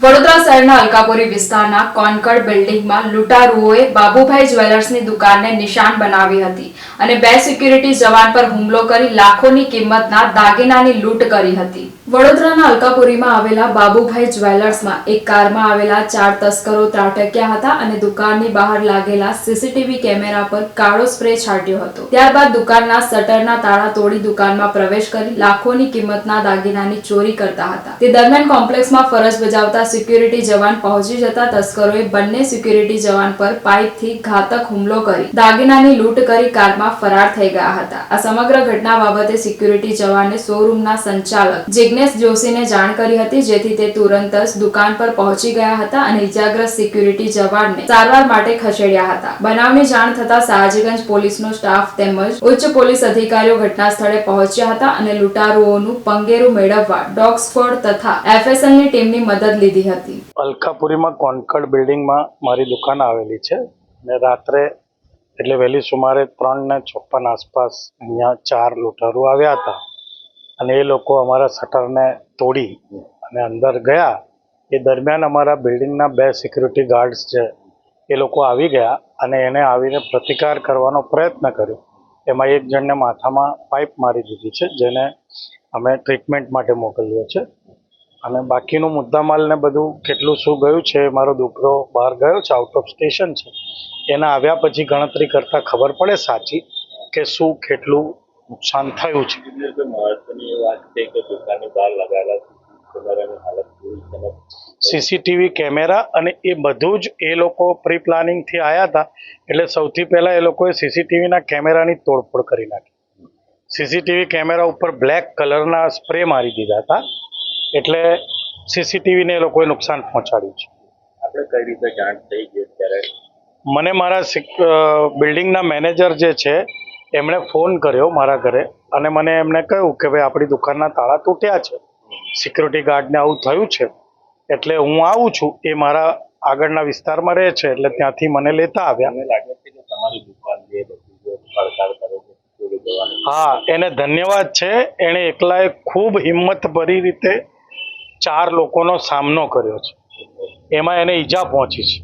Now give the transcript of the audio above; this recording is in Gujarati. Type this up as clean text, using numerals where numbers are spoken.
વડોદરા શહેરના અલકાપુરી વિસ્તારના કોન્કર્ડ બિલ્ડિંગમાં લૂંટારુઓએ બાબુભાઈ જ્વેલર્સની દુકાનને નિશાન બનાવી હતી અને બે સિક્યુરિટી જવાન પર હુમલો કરી લાખોની કિંમતના દાગીનાની લૂંટ કરી હતી। વડોદરાના અલકાપુરીમાં આવેલા બાબુભાઈ જ્વેલર્સમાં એક કારમાં આવેલા 4 તસ્કરો ત્રાટક્યા હતા અને દુકાનની બહાર લાગેલા સીસીટીવી કેમેરા પર કાળો સ્પ્રે છાંટ્યો હતો। ત્યારબાદ દુકાનના શટરના તાળા તોડી દુકાનમાં પ્રવેશ કરી લાખોની કિંમતના દાગીનાની ચોરી કરતા હતા। તે દરમિયાન કોમ્પ્લેક્સમાં ફરજ બજાવતા સિક્યુરિટી જવાન પહોંચી જતા તસ્કરોએ બંને સિક્યુરિટી જવાન પર પાઇપથી ઘાતક હુમલો કરી દાગીનાની લૂંટ કરી કારમાં ફરાર થઈ ગયા હતા। આ સમગ્ર ઘટના બાબતે સિક્યુરિટી જવાને શોરૂમના સંચાલક જિગ્નેશ જોશીને જાણ કરી હતી, જેથી તે તુરંત જ દુકાન પર પહોંચી ગયા હતા અને ઇજાગ્રસ્ત સિક્યુરિટી જવાનને સારવાર માટે ખસેડ્યા હતા। બનાવની જાણ થતા સયાજીગંજ પોલીસનો સ્ટાફ તેમજ ઉચ્ચ પોલીસ અધિકારીઓ ઘટના સ્થળે પહોંચ્યા હતા અને લૂંટારુઓનું પંગેરું મેળવવા ડોગ સ્ક્વોડ તથા એફએસએલની ટીમની મદદ લીધી હતી। અલકાપુરીમાં કોન્કર્ડ બિલ્ડિંગમાં મારી દુકાન આવેલી છે અને રાત્રે એટલે વહેલી સુમારે 3:56 આસપાસ અહીંયા 4 લૂંટારૂ આવ્યા હતા અને એ લોકો અમારા શટરને તોડી અને અંદર ગયા। એ દરમિયાન અમારા બિલ્ડિંગના 2 સિક્યુરિટી ગાર્ડ્સ છે એ લોકો આવી ગયા અને એને આવીને પ્રતિકાર કરવાનો પ્રયત્ન કર્યો। એમાં એક જણને માથામાં પાઇપ મારી દીધી છે, જેને અમે ટ્રીટમેન્ટ માટે મોકલ્યો છે અને બાકીનું મુદ્દામાલ ને બધું કેટલું શું ગયું છે, મારો દીકરો બહાર ગયો છે, આઉટ ઓફ સ્ટેશન છે, એના આવ્યા પછી ગણતરી કરતાં ખબર પડે સાચી કે શું કેટલું નુકસાન થયું છે। સીસીટીવી કેમેરા અને એ બધું જ એ લોકો પ્રી પ્લાનિંગથી આવ્યા હતા, એટલે સૌથી પહેલાં એ લોકોએ સીસીટીવીના કેમેરાની તોડફોડ કરી નાખી। સીસીટીવી કેમેરા ઉપર બ્લેક કલરના સ્પ્રે મારી દીધા હતા, એટલે સીસીટીવીને એ લોકોએ નુકસાન પહોંચાડ્યું છે। આપણે કઈ રીતે જાણ થઈ ગઈ ત્યારે? મને મારા બિલ્ડિંગના મેનેજર જે છે એમણે ફોન કર્યો મારા ઘરે અને મને એમણે કહ્યું કે ભાઈ આપણી દુકાનના તાળા તૂટ્યા છે, સિક્યુરિટી ગાર્ડને આવું થયું છે, એટલે હું આવું છું। એ મારા આગળના વિસ્તારમાં રહે છે, એટલે ત્યાંથી મને લેતા આવ્યા। મને લાગે છે કે તમારી દુકાન જે બધી પડકાર કરે છે, હા, એને ધન્યવાદ છે। એણે એકલાએ ખૂબ હિંમતભરી રીતે 4 લોકોનો સામનો કર્યો છે, એમાં એને ઈજા પહોંચી છે।